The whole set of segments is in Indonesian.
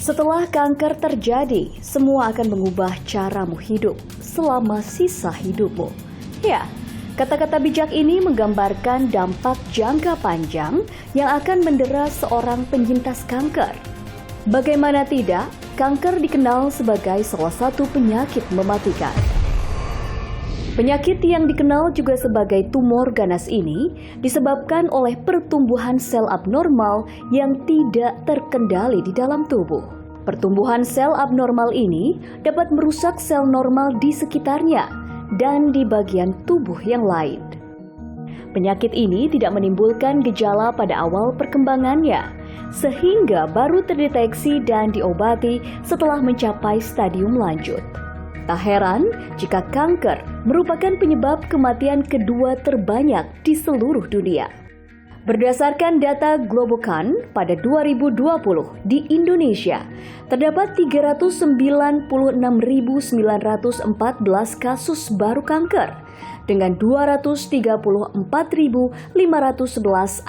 Setelah kanker terjadi, semua akan mengubah caramu hidup selama sisa hidupmu. Ya, kata-kata bijak ini menggambarkan dampak jangka panjang yang akan mendera seorang penyintas kanker. Bagaimana tidak, kanker dikenal sebagai salah satu penyakit mematikan. Penyakit yang dikenal juga sebagai tumor ganas ini disebabkan oleh pertumbuhan sel abnormal yang tidak terkendali di dalam tubuh. Pertumbuhan sel abnormal ini dapat merusak sel normal di sekitarnya dan di bagian tubuh yang lain. Penyakit ini tidak menimbulkan gejala pada awal perkembangannya, sehingga baru terdeteksi dan diobati setelah mencapai stadium lanjut. Tak heran jika kanker merupakan penyebab kematian kedua terbanyak di seluruh dunia. Berdasarkan data Globocan, pada 2020 di Indonesia terdapat 396.914 kasus baru kanker dengan 234.511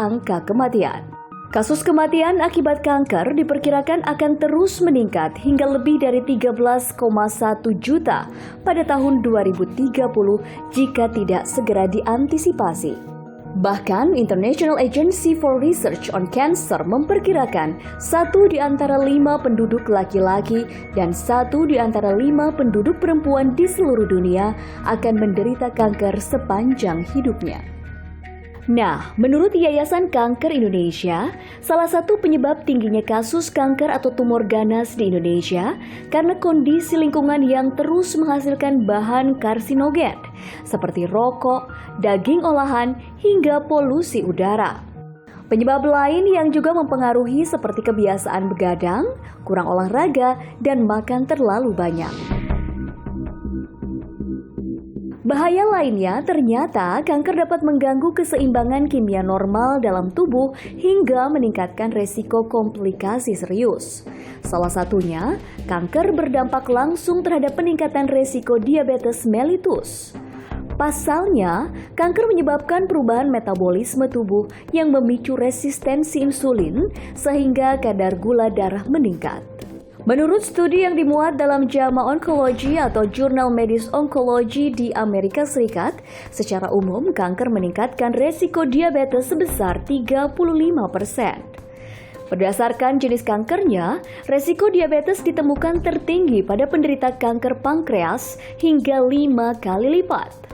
angka kematian. Kasus kematian akibat kanker diperkirakan akan terus meningkat hingga lebih dari 13,1 juta pada tahun 2030 jika tidak segera diantisipasi. Bahkan International Agency for Research on Cancer memperkirakan 1 di antara 5 penduduk laki-laki dan 1 di antara 5 penduduk perempuan di seluruh dunia akan menderita kanker sepanjang hidupnya. Nah, menurut Yayasan Kanker Indonesia, salah satu penyebab tingginya kasus kanker atau tumor ganas di Indonesia karena kondisi lingkungan yang terus menghasilkan bahan karsinogen seperti rokok, daging olahan, hingga polusi udara. Penyebab lain yang juga mempengaruhi seperti kebiasaan begadang, kurang olahraga, dan makan terlalu banyak. Bahaya lainnya ternyata kanker dapat mengganggu keseimbangan kimia normal dalam tubuh hingga meningkatkan resiko komplikasi serius. Salah satunya, kanker berdampak langsung terhadap peningkatan resiko diabetes mellitus. Pasalnya, kanker menyebabkan perubahan metabolisme tubuh yang memicu resistensi insulin sehingga kadar gula darah meningkat. Menurut studi yang dimuat dalam JAMA Oncology atau Jurnal Medis Oncology di Amerika Serikat, secara umum kanker meningkatkan resiko diabetes sebesar 35%. Berdasarkan jenis kankernya, resiko diabetes ditemukan tertinggi pada penderita kanker pankreas hingga 5 kali lipat.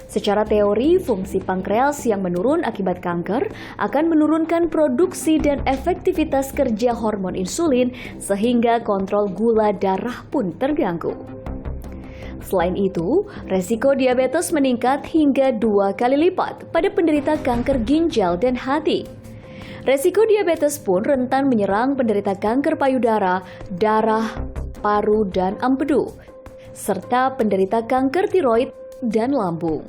Secara teori, fungsi pankreas yang menurun akibat kanker akan menurunkan produksi dan efektivitas kerja hormon insulin sehingga kontrol gula darah pun terganggu. Selain itu, resiko diabetes meningkat hingga 2 kali lipat pada penderita kanker ginjal dan hati. Resiko diabetes pun rentan menyerang penderita kanker payudara, darah, paru, dan empedu, serta penderita kanker tiroid dan lambung.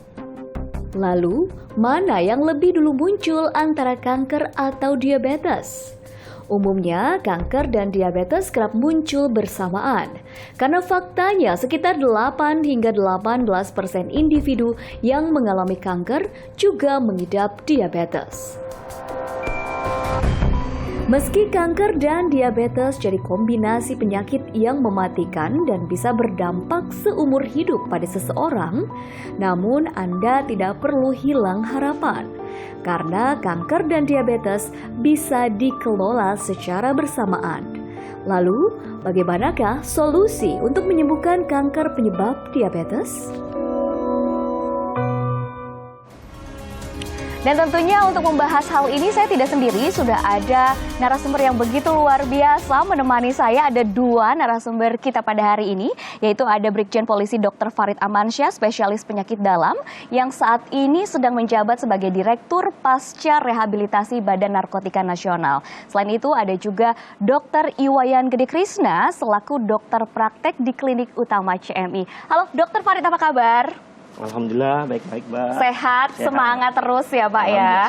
Lalu, mana yang lebih dulu muncul antara kanker atau diabetes? Umumnya, kanker dan diabetes kerap muncul bersamaan. Karena faktanya sekitar 8 hingga 18% individu yang mengalami kanker juga mengidap diabetes. Meski kanker dan diabetes jadi kombinasi penyakit yang mematikan dan bisa berdampak seumur hidup pada seseorang, namun Anda tidak perlu hilang harapan. Karena kanker dan diabetes bisa dikelola secara bersamaan. Lalu, bagaimanakah solusi untuk menyembuhkan kanker penyebab diabetes? Dan tentunya untuk membahas hal ini saya tidak sendiri, sudah ada narasumber yang begitu luar biasa menemani saya. Ada 2 narasumber kita pada hari ini, yaitu ada Brigjen Polisi Dr. Farid Amansyah, spesialis penyakit dalam, yang saat ini sedang menjabat sebagai Direktur Pasca Rehabilitasi Badan Narkotika Nasional. Selain itu ada juga Dr. Iwayan Gede Krisna, selaku dokter praktek di Klinik Utama CMI. Halo Dr. Farid, apa kabar? Alhamdulillah, baik-baik, Mbak. Sehat, semangat terus ya Pak ya.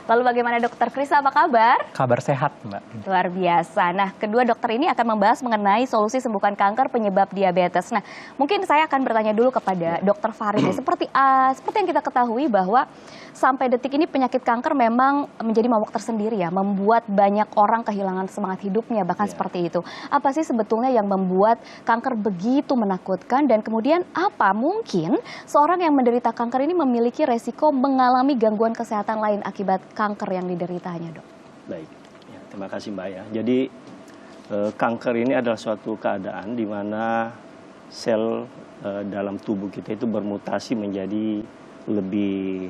Lalu bagaimana Dokter Kris, apa kabar? Kabar sehat, Mbak. Luar biasa. Nah, kedua dokter ini akan membahas mengenai solusi sembuhkan kanker penyebab diabetes. Nah, mungkin saya akan bertanya dulu kepada Dokter Farid. Seperti yang kita ketahui bahwa sampai detik ini penyakit kanker memang menjadi momok tersendiri ya, membuat banyak orang kehilangan semangat hidupnya, bahkan seperti itu. Apa sih sebetulnya yang membuat kanker begitu menakutkan, dan kemudian apa mungkin seorang yang menderita kanker ini memiliki resiko mengalami gangguan kesehatan lain akibat kanker yang dideritanya, Dok? Baik, ya, terima kasih Mbak ya. Jadi kanker ini adalah suatu keadaan di mana sel dalam tubuh kita itu bermutasi menjadi lebih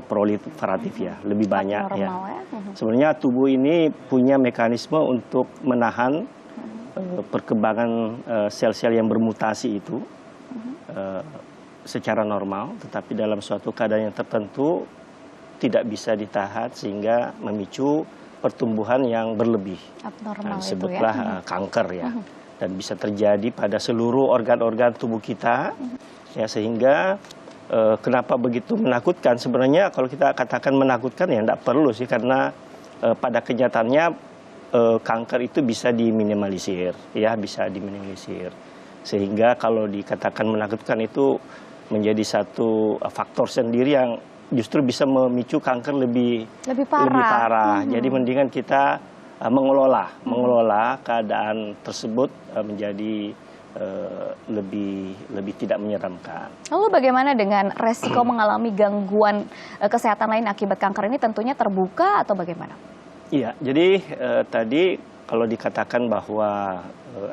proliferatif ya, lebih banyak ya. Sebenarnya tubuh ini punya mekanisme untuk menahan perkembangan sel-sel yang bermutasi itu secara normal, tetapi dalam suatu keadaan yang tertentu tidak bisa ditahan sehingga memicu pertumbuhan yang berlebih. Abnormal sebutlah itu ya. Kanker ya. Dan bisa terjadi pada seluruh organ-organ tubuh kita. Ya, sehingga kenapa begitu menakutkan? Sebenarnya kalau kita katakan menakutkan ya tidak perlu sih, karena pada kenyataannya kanker itu bisa diminimalisir, ya, bisa diminimalisir. Sehingga kalau dikatakan menakutkan itu menjadi satu faktor sendiri yang justru bisa memicu kanker lebih parah. Jadi mendingan kita mengelola keadaan tersebut menjadi lebih tidak menyeramkan. Lalu bagaimana dengan resiko mengalami gangguan kesehatan lain akibat kanker ini, tentunya terbuka atau bagaimana? Iya, jadi tadi kalau dikatakan bahwa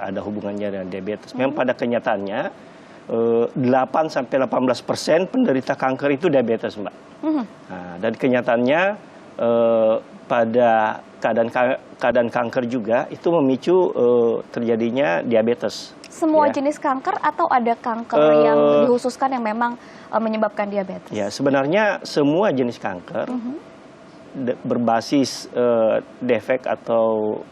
ada hubungannya dengan diabetes, memang pada kenyataannya 8-18% penderita kanker itu diabetes, Mbak. Nah, dan kenyataannya pada keadaan kanker juga itu memicu terjadinya diabetes. Semua ya. jenis kanker atau ada kanker yang dikhususkan yang memang menyebabkan diabetes? Ya, sebenarnya semua jenis kanker berbasis defek atau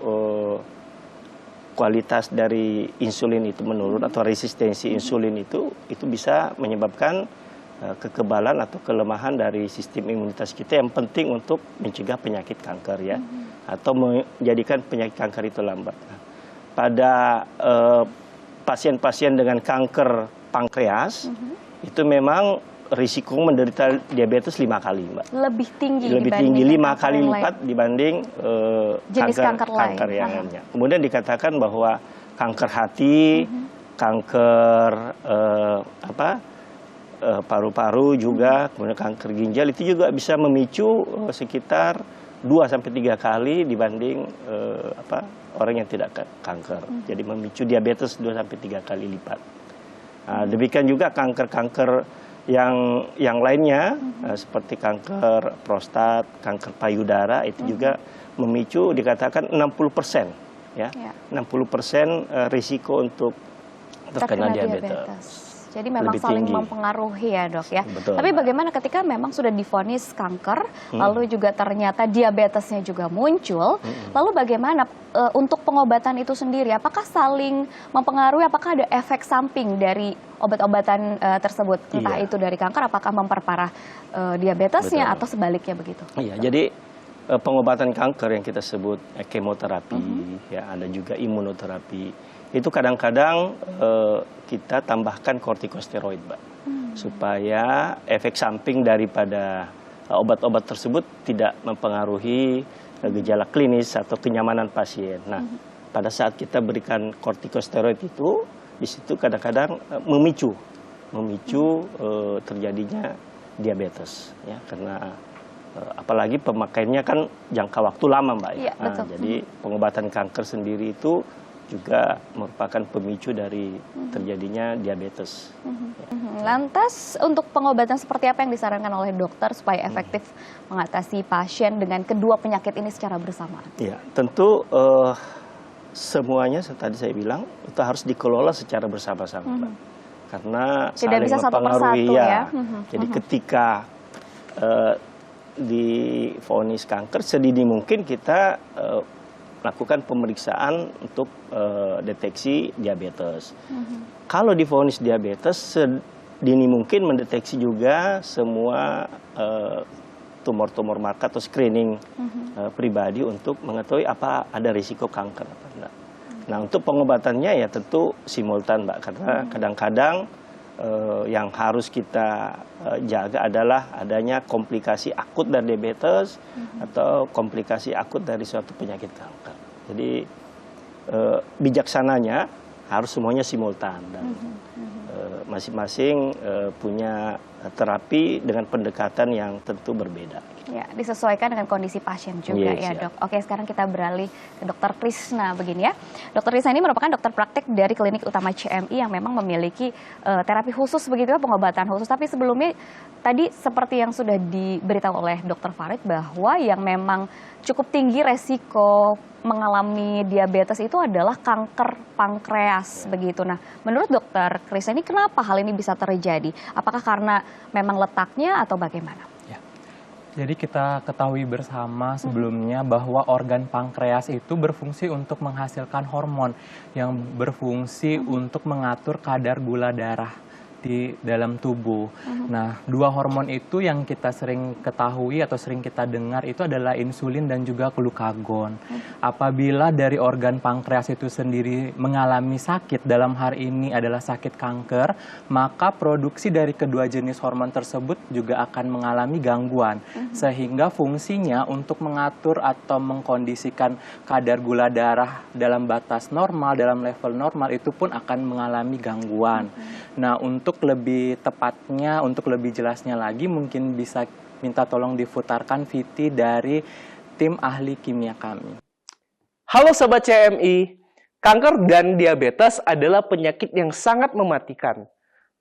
kualitas dari insulin itu menurun atau resistensi insulin itu bisa menyebabkan kekebalan atau kelemahan dari sistem imunitas kita yang penting untuk mencegah penyakit kanker ya, atau menjadikan penyakit kanker itu lambat. Nah, pada pasien-pasien dengan kanker pankreas itu memang risiko menderita diabetes 5 kali, Mbak. Lebih tinggi 5 kali lipat dibanding jenis kanker yang lainnya. Kemudian dikatakan bahwa kanker hati, kanker paru-paru juga, kemudian kanker ginjal itu juga bisa memicu sekitar 2-3 kali dibanding orang yang tidak kanker. Jadi memicu diabetes 2-3 kali lipat. Nah, demikian juga kanker-kanker yang lainnya seperti kanker prostat, kanker payudara itu juga memicu dikatakan 60% ya. 60% risiko untuk terkena diabetes. Jadi memang saling mempengaruhi ya, Dok ya. Betul. Tapi bagaimana ketika memang sudah divonis kanker, lalu juga ternyata diabetesnya juga muncul, lalu bagaimana untuk pengobatan itu sendiri? Apakah saling mempengaruhi, apakah ada efek samping dari obat-obatan tersebut? Entah itu dari kanker, apakah memperparah diabetesnya atau sebaliknya begitu? Iya, jadi pengobatan kanker yang kita sebut kemoterapi, ya, ada juga imunoterapi. Itu kadang-kadang kita tambahkan kortikosteroid, Mbak, supaya efek samping daripada obat-obat tersebut tidak mempengaruhi gejala klinis atau kenyamanan pasien. Nah, pada saat kita berikan kortikosteroid itu, di situ kadang-kadang memicu terjadinya diabetes, ya, karena apalagi pemakaiannya kan jangka waktu lama, Mbak. Ya. Nah, jadi pengobatan kanker sendiri itu juga merupakan pemicu dari terjadinya diabetes. Lantas untuk pengobatan seperti apa yang disarankan oleh dokter supaya efektif mengatasi pasien dengan kedua penyakit ini secara bersamaan? Ya, tentu semuanya tadi saya bilang itu harus dikelola secara bersama-sama, karena tidak saling bisa mempengaruhi satu persatu, ya. Jadi ketika divonis kanker sedini mungkin kita lakukan pemeriksaan untuk deteksi diabetes. Kalau divonis diabetes sedini mungkin mendeteksi juga semua tumor-tumor marker atau screening pribadi untuk mengetahui apa ada risiko kanker apa enggak. Nah, untuk pengobatannya ya tentu simultan, Mbak, karena kadang-kadang yang harus kita jaga adalah adanya komplikasi akut dari diabetes atau komplikasi akut dari suatu penyakit kanker. Jadi bijaksananya harus semuanya simultan dan masing-masing punya terapi dengan pendekatan yang tentu berbeda. Ya, disesuaikan dengan kondisi pasien juga ya, Dok. Oke, sekarang kita beralih ke Dr. Trisna begini ya. Dr. Trisna ini merupakan dokter praktek dari Klinik Utama CMI yang memang memiliki terapi khusus begitu ya, pengobatan khusus. Tapi sebelumnya tadi seperti yang sudah diberitahu oleh Dr. Farid bahwa yang memang cukup tinggi resiko mengalami diabetes itu adalah kanker pankreas begitu. Nah, menurut Dr. Trisna ini kenapa hal ini bisa terjadi? Apakah karena memang letaknya atau bagaimana? Jadi kita ketahui bersama sebelumnya bahwa organ pankreas itu berfungsi untuk menghasilkan hormon yang berfungsi untuk mengatur kadar gula darah di dalam tubuh. Nah, dua hormon itu yang kita sering ketahui atau sering kita dengar itu adalah insulin dan juga glukagon. Apabila dari organ pankreas itu sendiri mengalami sakit, dalam hari ini adalah sakit kanker, maka produksi dari kedua jenis hormon tersebut juga akan mengalami gangguan. Sehingga fungsinya untuk mengatur atau mengkondisikan kadar gula darah dalam batas normal, dalam level normal itu pun akan mengalami gangguan. Nah, untuk lebih tepatnya, untuk lebih jelasnya lagi, mungkin bisa minta tolong diputarkan VT dari tim ahli kimia kami. Halo Sobat CMI, kanker dan diabetes adalah penyakit yang sangat mematikan.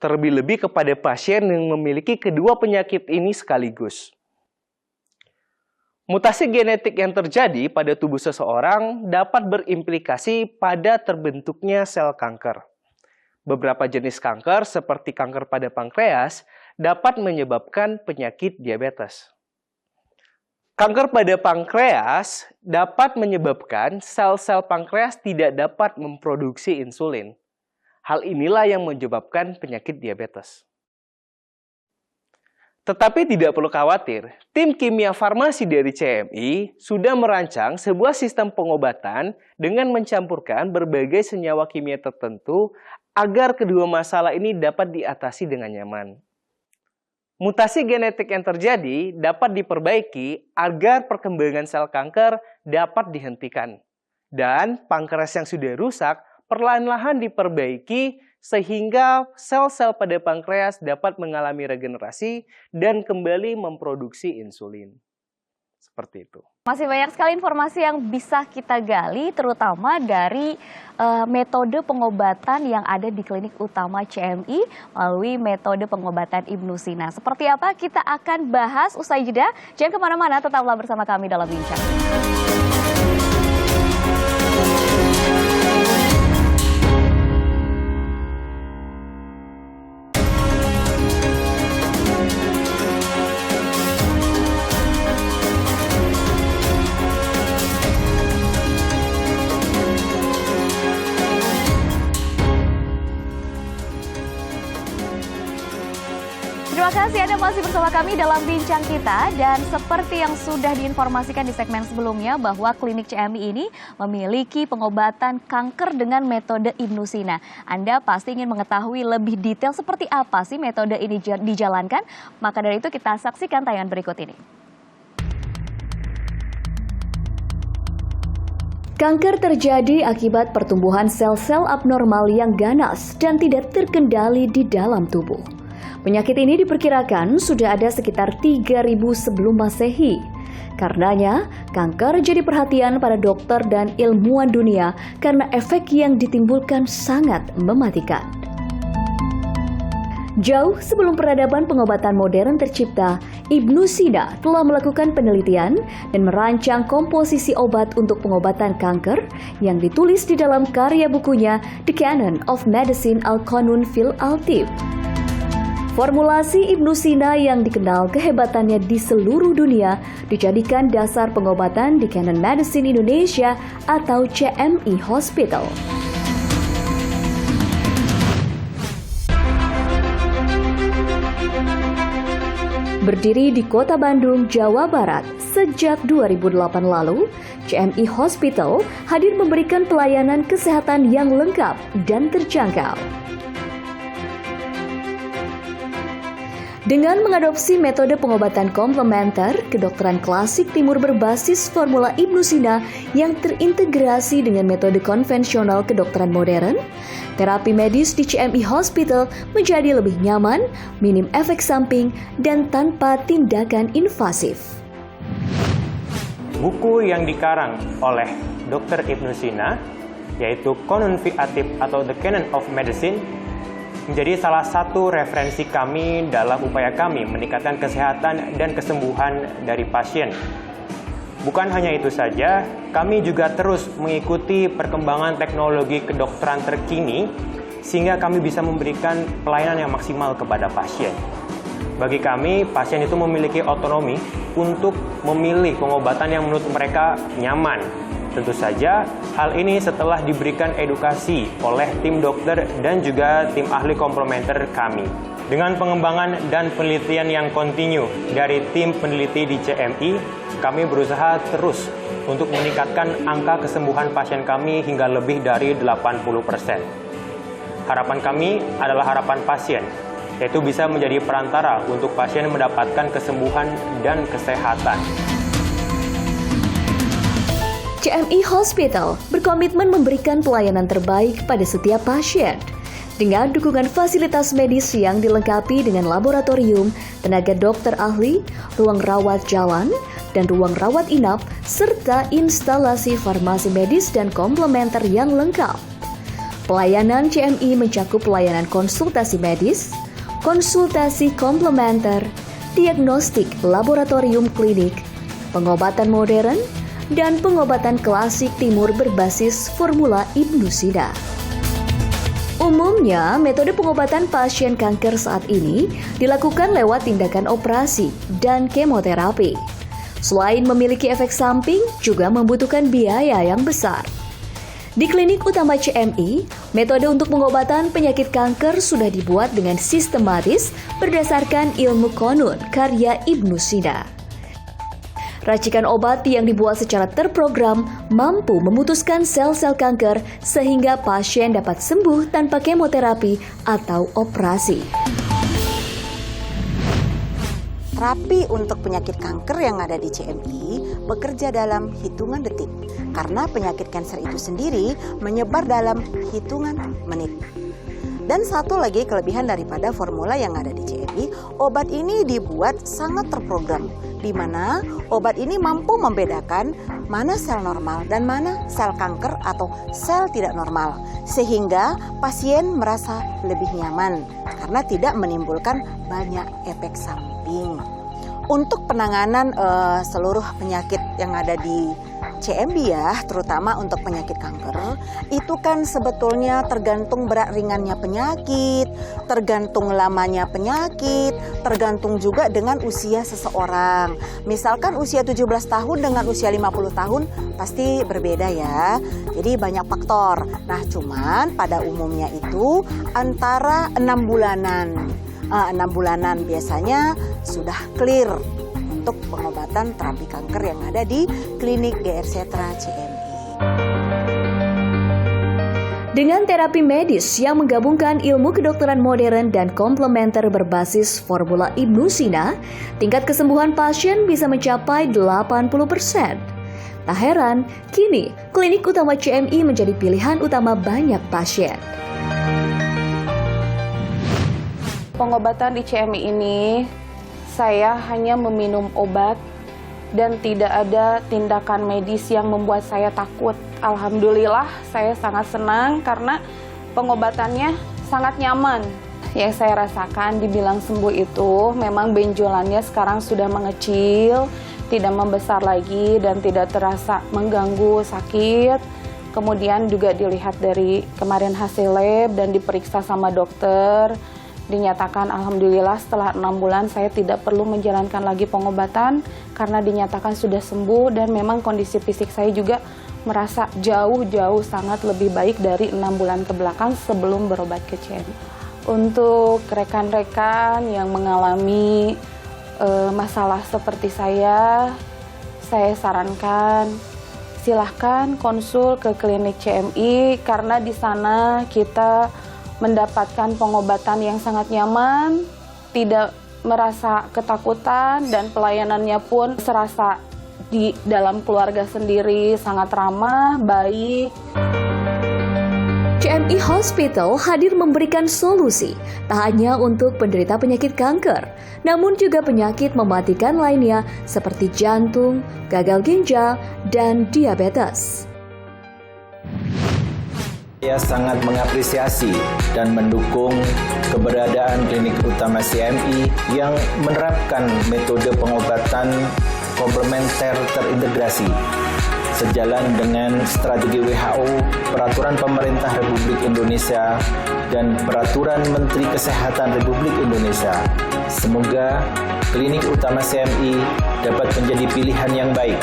Terlebih-lebih kepada pasien yang memiliki kedua penyakit ini sekaligus. Mutasi genetik yang terjadi pada tubuh seseorang dapat berimplikasi pada terbentuknya sel kanker. Beberapa jenis kanker seperti kanker pada pankreas dapat menyebabkan penyakit diabetes. Kanker pada pankreas dapat menyebabkan sel-sel pankreas tidak dapat memproduksi insulin. Hal inilah yang menyebabkan penyakit diabetes. Tetapi tidak perlu khawatir, tim kimia farmasi dari CMI sudah merancang sebuah sistem pengobatan dengan mencampurkan berbagai senyawa kimia tertentu agar kedua masalah ini dapat diatasi dengan nyaman. Mutasi genetik yang terjadi dapat diperbaiki agar perkembangan sel kanker dapat dihentikan. Dan pankreas yang sudah rusak perlahan-lahan diperbaiki sehingga sel-sel pada pankreas dapat mengalami regenerasi dan kembali memproduksi insulin. Seperti itu. Masih banyak sekali informasi yang bisa kita gali, terutama dari metode pengobatan yang ada di Klinik Utama CMI melalui metode pengobatan Ibnu Sina. Seperti apa kita akan bahas usai jeda. Jangan kemana-mana, tetaplah bersama kami dalam Bincang. Terima kasih Anda masih bersama kami dalam Bincang Kita, dan seperti yang sudah diinformasikan di segmen sebelumnya bahwa Klinik CMI ini memiliki pengobatan kanker dengan metode Ibnu Sina. Anda pasti ingin mengetahui lebih detail seperti apa sih metode ini dijalankan, maka dari itu kita saksikan tayangan berikut ini. Kanker terjadi akibat pertumbuhan sel-sel abnormal yang ganas dan tidak terkendali di dalam tubuh. Penyakit ini diperkirakan sudah ada sekitar 3.000 sebelum Masehi. Karenanya, kanker jadi perhatian para dokter dan ilmuwan dunia karena efek yang ditimbulkan sangat mematikan. Jauh sebelum peradaban pengobatan modern tercipta, Ibnu Sina telah melakukan penelitian dan merancang komposisi obat untuk pengobatan kanker yang ditulis di dalam karya bukunya The Canon of Medicine Al-Qanun fil Al-Tib. Formulasi Ibnu Sina yang dikenal kehebatannya di seluruh dunia dijadikan dasar pengobatan di Canon Medicine Indonesia atau CMI Hospital. Berdiri di Kota Bandung, Jawa Barat sejak 2008 lalu, CMI Hospital hadir memberikan pelayanan kesehatan yang lengkap dan terjangkau. Dengan mengadopsi metode pengobatan komplementer, kedokteran klasik timur berbasis formula Ibnu Sina yang terintegrasi dengan metode konvensional kedokteran modern, terapi medis di CMI Hospital menjadi lebih nyaman, minim efek samping, dan tanpa tindakan invasif. Buku yang dikarang oleh Dr. Ibnu Sina, yaitu Qanun fi Atib atau The Canon of Medicine, menjadi salah satu referensi kami dalam upaya kami meningkatkan kesehatan dan kesembuhan dari pasien. Bukan hanya itu saja, kami juga terus mengikuti perkembangan teknologi kedokteran terkini sehingga kami bisa memberikan pelayanan yang maksimal kepada pasien. Bagi kami, pasien itu memiliki otonomi untuk memilih pengobatan yang menurut mereka nyaman. Tentu saja, hal ini setelah diberikan edukasi oleh tim dokter dan juga tim ahli komplementer kami. Dengan pengembangan dan penelitian yang kontinu dari tim peneliti di CMI, kami berusaha terus untuk meningkatkan angka kesembuhan pasien kami hingga lebih dari 80%. Harapan kami adalah harapan pasien, yaitu bisa menjadi perantara untuk pasien mendapatkan kesembuhan dan kesehatan. CMI Hospital berkomitmen memberikan pelayanan terbaik pada setiap pasien dengan dukungan fasilitas medis yang dilengkapi dengan laboratorium, tenaga dokter ahli, ruang rawat jalan, dan ruang rawat inap, serta instalasi farmasi medis dan komplementer yang lengkap. Pelayanan CMI mencakup pelayanan konsultasi medis, konsultasi komplementer, diagnostik laboratorium klinik, pengobatan modern, dan pengobatan klasik timur berbasis formula Ibnu Sina. Umumnya, metode pengobatan pasien kanker saat ini dilakukan lewat tindakan operasi dan kemoterapi. Selain memiliki efek samping, juga membutuhkan biaya yang besar. Di klinik utama CMI, metode untuk pengobatan penyakit kanker sudah dibuat dengan sistematis berdasarkan ilmu Qanun karya Ibnu Sina. Racikan obat yang dibuat secara terprogram mampu memutuskan sel-sel kanker sehingga pasien dapat sembuh tanpa kemoterapi atau operasi. Terapi untuk penyakit kanker yang ada di CMI bekerja dalam hitungan detik karena penyakit kanker itu sendiri menyebar dalam hitungan menit. Dan satu lagi kelebihan daripada formula yang ada di CMI, obat ini dibuat sangat terprogram, di mana obat ini mampu membedakan mana sel normal dan mana sel kanker atau sel tidak normal, sehingga pasien merasa lebih nyaman karena tidak menimbulkan banyak efek samping. Untuk penanganan seluruh penyakit yang ada di CMI ya, terutama untuk penyakit kanker, itu kan sebetulnya tergantung berat ringannya penyakit, tergantung lamanya penyakit, tergantung juga dengan usia seseorang. Misalkan usia 17 tahun dengan usia 50 tahun pasti berbeda ya. Jadi banyak faktor. Nah, cuman pada umumnya itu antara 6 bulanan. 6 bulanan biasanya sudah clear untuk pengobatan terapi kanker yang ada di klinik GR Setra CMI. Dengan terapi medis yang menggabungkan ilmu kedokteran modern dan komplementer berbasis formula Ibnu Sina, tingkat kesembuhan pasien bisa mencapai 80%. Tak heran, kini klinik utama CMI menjadi pilihan utama banyak pasien. Pengobatan di CMI ini, saya hanya meminum obat dan tidak ada tindakan medis yang membuat saya takut. Alhamdulillah, saya sangat senang karena pengobatannya sangat nyaman. Yang saya rasakan dibilang sembuh itu memang benjolannya sekarang sudah mengecil, tidak membesar lagi dan tidak terasa mengganggu sakit. Kemudian juga dilihat dari kemarin hasil lab dan diperiksa sama dokter. Dinyatakan alhamdulillah setelah 6 bulan saya tidak perlu menjalankan lagi pengobatan karena dinyatakan sudah sembuh dan memang kondisi fisik saya juga merasa jauh-jauh sangat lebih baik dari 6 bulan ke belakang sebelum berobat ke CMI. Untuk rekan-rekan yang mengalami masalah seperti saya sarankan silahkan konsul ke klinik CMI karena di sana kita mendapatkan pengobatan yang sangat nyaman, tidak merasa ketakutan, dan pelayanannya pun serasa di dalam keluarga sendiri sangat ramah, baik. CMI Hospital hadir memberikan solusi tak hanya untuk penderita penyakit kanker, namun juga penyakit mematikan lainnya seperti jantung, gagal ginjal, dan diabetes. Saya sangat mengapresiasi dan mendukung keberadaan Klinik Utama CMI yang menerapkan metode pengobatan komplementer terintegrasi sejalan dengan strategi WHO, Peraturan Pemerintah Republik Indonesia, dan Peraturan Menteri Kesehatan Republik Indonesia. Semoga Klinik Utama CMI dapat menjadi pilihan yang baik,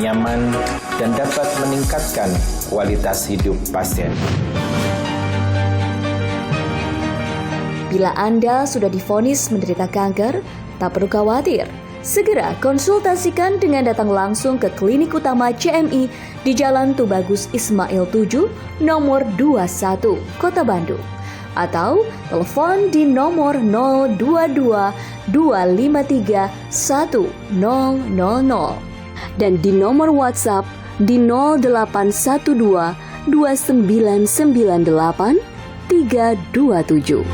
nyaman, dan dapat meningkatkan kualitas hidup pasien. Bila Anda sudah divonis menderita kanker, tak perlu khawatir. Segera konsultasikan dengan datang langsung ke Klinik Utama CMI di Jalan Tubagus Ismail 7, nomor 21, Kota Bandung. Atau telepon di nomor 022 253 1000 dan di nomor WhatsApp di 0812 2998 327.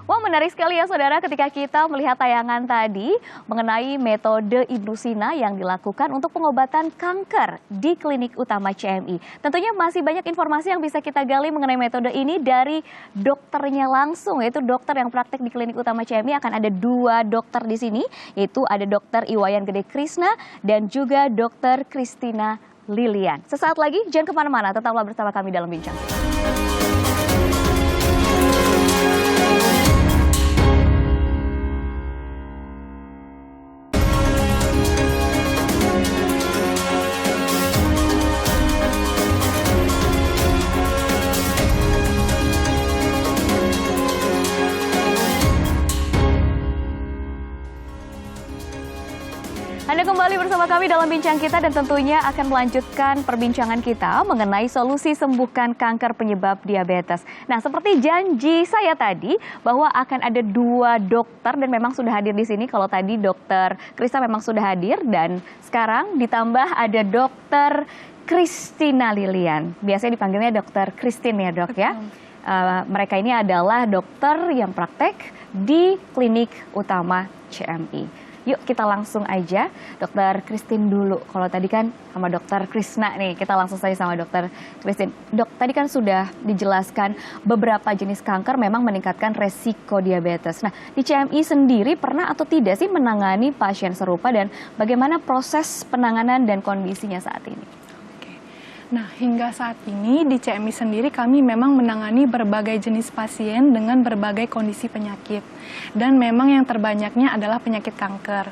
Wah, menarik sekali ya saudara ketika kita melihat tayangan tadi mengenai metode Ibnu Sina yang dilakukan untuk pengobatan kanker di Klinik Utama CMI. Tentunya masih banyak informasi yang bisa kita gali mengenai metode ini dari dokternya langsung, yaitu dokter yang praktek di Klinik Utama CMI. Akan ada 2 dokter di sini, yaitu ada Dokter Iwayan Gede Krisna dan juga Dokter Kristina Lilian. Sesaat lagi, jangan kemana-mana, tetaplah bersama kami dalam Bincang. Anda kembali bersama kami dalam Bincang Kita dan tentunya akan melanjutkan perbincangan kita mengenai solusi sembuhkan kanker penyebab diabetes. Nah, seperti janji saya tadi bahwa akan ada 2 dokter dan memang sudah hadir di sini. Kalau tadi Dokter Krista memang sudah hadir dan sekarang ditambah ada Dokter Kristina Lilian. Biasanya dipanggilnya Dokter Kristin ya dok ya. Mereka ini adalah dokter yang praktek di Klinik Utama CMI. Yuk kita langsung aja, Dokter Kristin dulu. Kalau tadi kan sama Dokter Krisna nih, kita langsung saja sama Dokter Kristin. Dok, tadi kan sudah dijelaskan beberapa jenis kanker memang meningkatkan resiko diabetes. Nah, di CMI sendiri pernah atau tidak sih menangani pasien serupa dan bagaimana proses penanganan dan kondisinya saat ini? Nah, hingga saat ini di CMI sendiri kami memang menangani berbagai jenis pasien dengan berbagai kondisi penyakit. Dan memang yang terbanyaknya adalah penyakit kanker.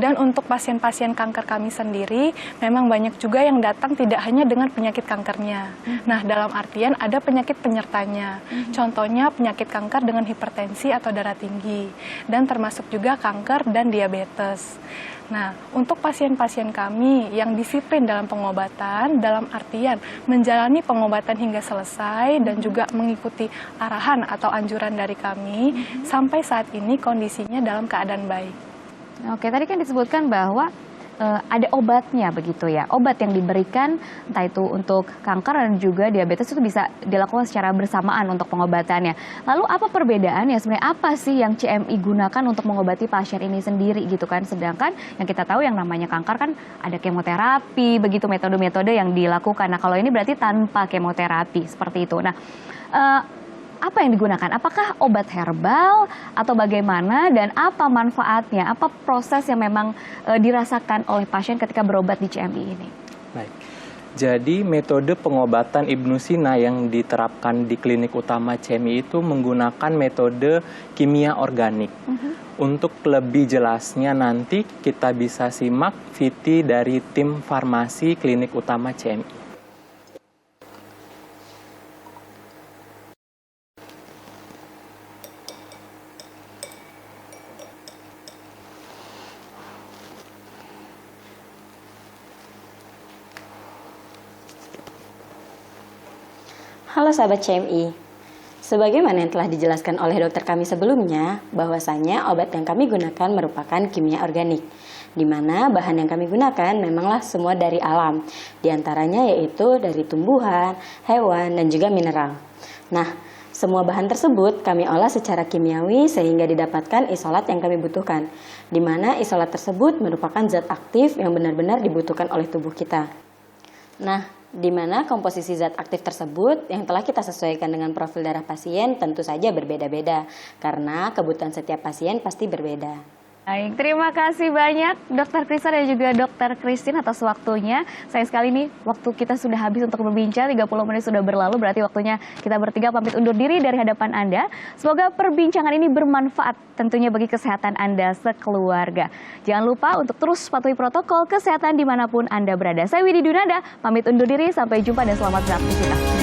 Dan untuk pasien-pasien kanker kami sendiri, memang banyak juga yang datang tidak hanya dengan penyakit kankernya. Nah, dalam artian ada penyakit penyertanya. Contohnya penyakit kanker dengan hipertensi atau darah tinggi. Dan termasuk juga kanker dan diabetes. Nah, untuk pasien-pasien kami yang disiplin dalam pengobatan, dalam artian menjalani pengobatan hingga selesai dan juga mengikuti arahan atau anjuran dari kami, sampai saat ini kondisinya dalam keadaan baik. Oke, tadi kan disebutkan bahwa ada obatnya begitu ya. Obat yang diberikan entah itu untuk kanker dan juga diabetes itu bisa dilakukan secara bersamaan untuk pengobatannya. Lalu apa perbedaannya sebenarnya, apa sih yang CMI gunakan untuk mengobati pasien ini sendiri gitu kan? Sedangkan yang kita tahu yang namanya kanker kan ada kemoterapi, begitu metode-metode yang dilakukan. Nah, kalau ini berarti tanpa kemoterapi seperti itu. Nah, apa yang digunakan? Apakah obat herbal atau bagaimana dan apa manfaatnya? Apa proses yang memang dirasakan oleh pasien ketika berobat di CMI ini? Baik. Jadi metode pengobatan Ibnu Sina yang diterapkan di Klinik Utama CMI itu menggunakan metode kimia organik. Untuk lebih jelasnya nanti kita bisa simak VT dari tim farmasi Klinik Utama CMI. Halo sahabat CMI, sebagaimana yang telah dijelaskan oleh dokter kami sebelumnya, bahwasanya obat yang kami gunakan merupakan kimia organik, di mana bahan yang kami gunakan memanglah semua dari alam, diantaranya yaitu dari tumbuhan, hewan, dan juga mineral. Nah, semua bahan tersebut kami olah secara kimiawi sehingga didapatkan isolat yang kami butuhkan, di mana isolat tersebut merupakan zat aktif yang benar-benar dibutuhkan oleh tubuh kita. Nah, di mana komposisi zat aktif tersebut yang telah kita sesuaikan dengan profil darah pasien tentu saja berbeda-beda, karena kebutuhan setiap pasien pasti berbeda. Baik, terima kasih banyak Dr. Krista dan juga Dr. Christine atas waktunya. Sayang sekali nih, waktu kita sudah habis untuk berbincang, 30 menit sudah berlalu, berarti waktunya kita bertiga pamit undur diri dari hadapan Anda. Semoga perbincangan ini bermanfaat tentunya bagi kesehatan Anda sekeluarga. Jangan lupa untuk terus patuhi protokol kesehatan dimanapun Anda berada. Saya Widi Dunada, pamit undur diri, sampai jumpa dan selamat beraktivitas.